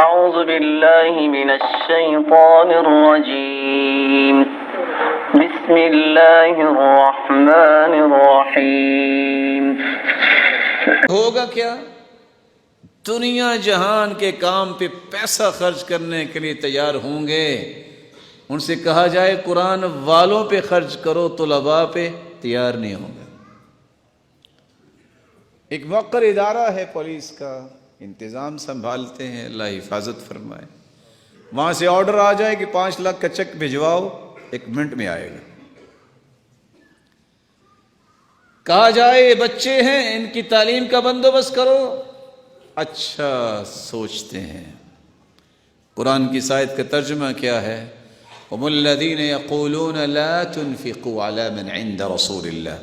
أعوذ بالله من الشيطان الرجيم بسم الله الرحمن الرحيم ہوگا کیا؟ دنیا جہان کے کام پہ پیسہ خرچ کرنے کے لیے تیار ہوں گے. ان سے کہا جائے قرآن والوں پہ خرچ کرو، طلباء پہ تیار نہیں ہوں گے. ایک موقر ادارہ ہے پولیس کا، انتظام سنبھالتے ہیں، اللہ حفاظت فرمائے. وہاں سے آرڈر آ جائے کہ 5 لاکھ کا چیک بھجواؤ، 1 منٹ میں آئے گا. کہا جائے یہ بچے ہیں، ان کی تعلیم کا بندوبست کرو، اچھا سوچتے ہیں. قرآن کی آیت کا ترجمہ کیا ہے؟ هم الذین یقولون لا تنفقوا علی من عند رسول اللہ.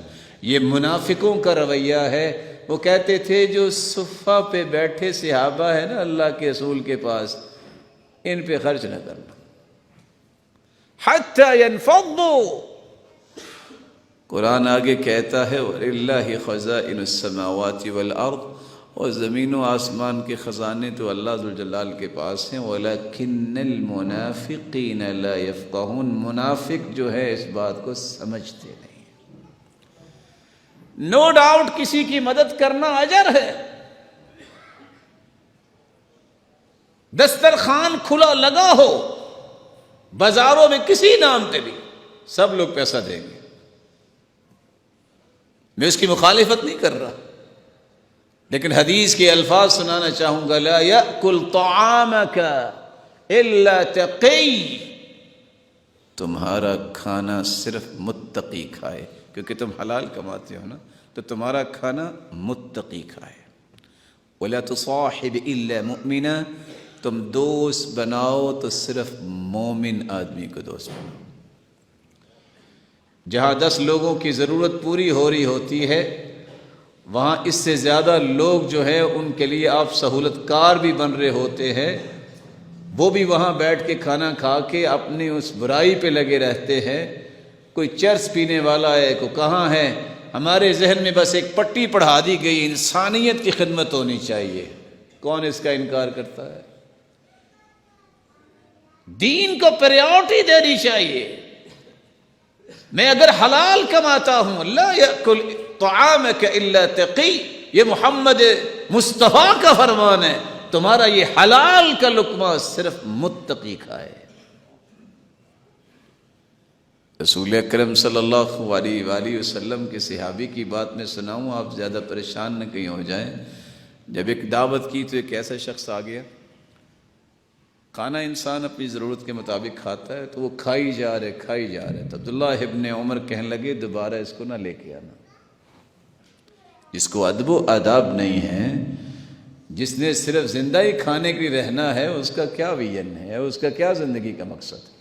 یہ منافقوں کا رویہ ہے. وہ کہتے تھے جو صفہ پہ بیٹھے صحابہ ہیں نا اللہ کے رسول کے پاس، ان پہ خرچ نہ کرنا. حتی ينفضوا. قرآن آگے کہتا ہے وَلِلَّهِ خَزَائِنُ السَّمَاوَاتِ وَالْأَرْضِ، اور زمین و آسمان کے خزانے تو اللہ ذوالجلال کے پاس ہیں. وَلَكِنَّ الْمُنَافِقِينَ لَا يَفْقَهُونَ. منافق جو ہے اس بات کو سمجھتے نہیں. نو ڈاؤٹ کسی کی مدد کرنا اجر ہے. دسترخوان کھلا لگا ہو بازاروں میں کسی نام پہ بھی، سب لوگ پیسہ دیں گے. میں اس کی مخالفت نہیں کر رہا، لیکن حدیث کے الفاظ سنانا چاہوں گا. لا یأکل طعامک الا تقی. تمہارا کھانا صرف متقی کھائے، کیونکہ تم حلال کماتے ہو نا، تو تمہارا کھانا متقی کھائے. ولا تصاحب الا مؤمنا. تم دوست بناؤ تو صرف مومن آدمی کو دوست بناؤ. جہاں 10 لوگوں کی ضرورت پوری ہو رہی ہوتی ہے، وہاں اس سے زیادہ لوگ جو ہے ان کے لیے آپ سہولت کار بھی بن رہے ہوتے ہیں. وہ بھی وہاں بیٹھ کے کھانا کھا کے اپنی اس برائی پہ لگے رہتے ہیں. کوئی چرس پینے والا ہے، کوئی کہاں ہے. ہمارے ذہن میں بس ایک پٹی پڑھا دی گئی، انسانیت کی خدمت ہونی چاہیے. کون اس کا انکار کرتا ہے؟ دین کو پریورٹی دینی چاہیے. میں اگر حلال کماتا ہوں، لا یأکل طعامک الا تقی، یہ محمد مصطفیٰ کا فرمان ہے. تمہارا یہ حلال کا لقمہ صرف متقی کھائے. رسول اکرم صلی اللہ علیہ وآلہ وسلم کے صحابی کی بات میں سناؤں، آپ زیادہ پریشان نہ کہیں ہو جائیں. جب ایک دعوت کی تو ایک ایسا شخص آ گیا. کھانا انسان اپنی ضرورت کے مطابق کھاتا ہے، تو وہ کھائی جا رہے. تو عبداللہ ابن عمر کہنے لگے دوبارہ اس کو نہ لے کے آنا. جس کو ادب و آداب نہیں ہے، جس نے صرف زندہ ہی کھانے کے لیے رہنا ہے، اس کا کیا ویژن ہے، اس کا کیا زندگی کا مقصد ہے؟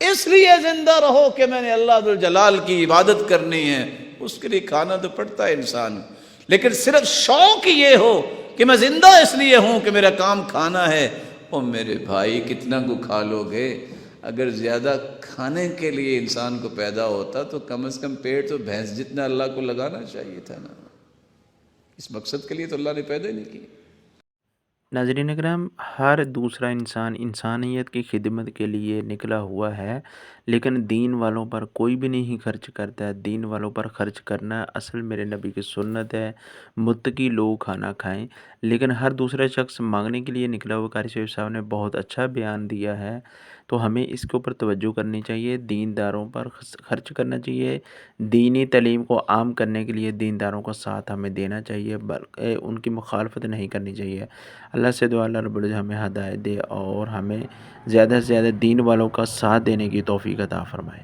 اس لیے زندہ رہو کہ میں نے اللہ ذوالجلال کی عبادت کرنی ہے. اس کے لیے کھانا تو پڑتا ہے انسان، لیکن صرف شوق یہ ہو کہ میں زندہ اس لیے ہوں کہ میرا کام کھانا ہے. او میرے بھائی، کتنا کو کھا لو گے؟ اگر زیادہ کھانے کے لیے انسان کو پیدا ہوتا تو کم از کم پیٹ تو بھینس جتنا اللہ کو لگانا چاہیے تھا نا. اس مقصد کے لیے تو اللہ نے پیدا ہی نہیں کی. ناظرین اکرام، ہر دوسرا انسان انسانیت کی خدمت کے لیے نکلا ہوا ہے، لیکن دین والوں پر کوئی بھی نہیں خرچ کرتا ہے. دین والوں پر خرچ کرنا اصل میرے نبی کی سنت ہے. متقی لوگ کھانا کھائیں، لیکن ہر دوسرا شخص مانگنے کے لیے نکلا ہوا. قاری شریف صاحب نے بہت اچھا بیان دیا ہے، تو ہمیں اس کے اوپر توجہ کرنی چاہیے. دینداروں پر خرچ کرنا چاہیے. دینی تعلیم کو عام کرنے کے لیے دینداروں کا ساتھ ہمیں دینا چاہیے، بلکہ ان کی مخالفت نہیں کرنی چاہیے. اللہ سے دعا اللہ رب العزت ہمیں ہدایت دے اور ہمیں زیادہ سے زیادہ دین والوں کا ساتھ دینے کی توفیق عطا فرمائے.